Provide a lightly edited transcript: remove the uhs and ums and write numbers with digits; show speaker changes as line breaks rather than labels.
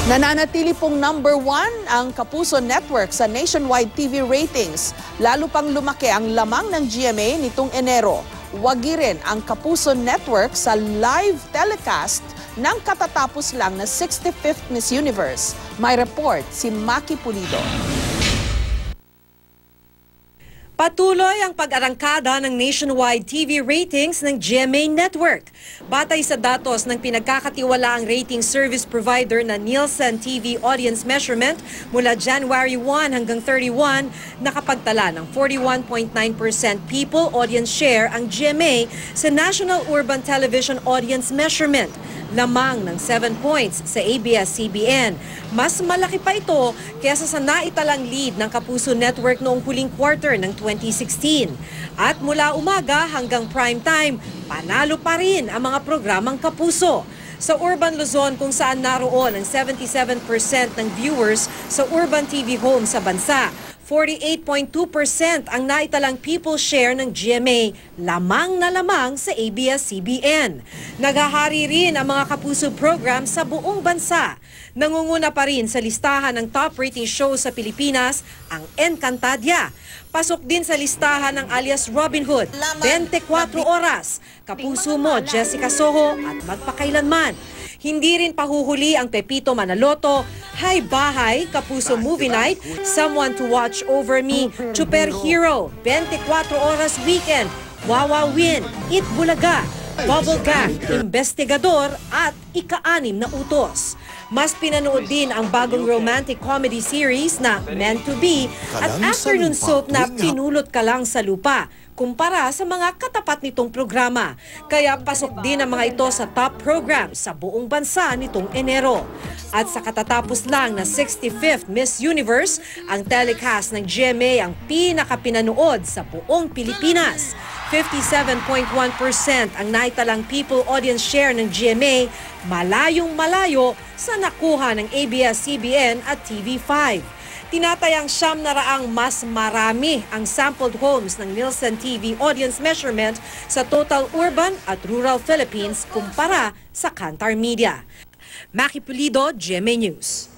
Nananatili pong #1 ang Kapuso Network sa nationwide TV ratings. Lalo pang lumaki ang lamang ng GMA nitong Enero. Wagi rin ang Kapuso Network sa live telecast ng katatapos lang na 65th Miss Universe. May report si Maki Pulido.
Patuloy ang pag-arangkada ng nationwide TV ratings ng GMA Network. Batay sa datos ng pinagkakatiwalaang rating service provider na Nielsen TV Audience Measurement mula January 1 hanggang 31, nakapagtala ng 41.9% people audience share ang GMA sa National Urban Television Audience Measurement. Lamang ng 7 points sa ABS-CBN. Mas malaki pa ito kaysa sa naitalang lead ng Kapuso Network noong huling quarter ng 2016. At mula umaga hanggang prime time, panalo pa rin ang mga programang Kapuso. Sa Urban Luzon kung saan naroon ang 77% ng viewers sa urban TV home sa bansa, 48.2% ang naitalang people share ng GMA, lamang na lamang sa ABS-CBN. Naghahari rin ang mga Kapuso program sa buong bansa. Nangunguna pa rin sa listahan ng top rating shows sa Pilipinas ang Encantadia. Pasok din sa listahan ng alias Robin Hood, 24 oras, Kapuso Mo, Jessica Soho at Magpakailanman. Hindi rin pahuhuli ang Pepito Manaloto, Hay Bahay, Kapuso Movie Night, Someone to Watch Over Me, Super Hero, 24 Oras Weekend, Wawa Win, Eat Bulaga, Bubble Gang, Investigador at Ika-6 na Utos. Mas pinanood din ang bagong romantic comedy series na Meant to Be at afternoon soap na Pinulot Ka Lang sa Lupa, kumpara sa mga katapat nitong programa. Kaya pasok din ang mga ito sa top program sa buong bansa nitong Enero. At sa katatapos lang na 65th Miss Universe, ang telecast ng GMA ang pinakapinanood sa buong Pilipinas. 57.1% ang naitalang people audience share ng GMA, malayong malayo sa nakuha ng ABS-CBN at TV5. Tinatayang 700 mas marami ang sampled homes ng Nielsen TV audience measurement sa total urban at rural Philippines kumpara sa Kantar Media. Maki Pulido, GMA News.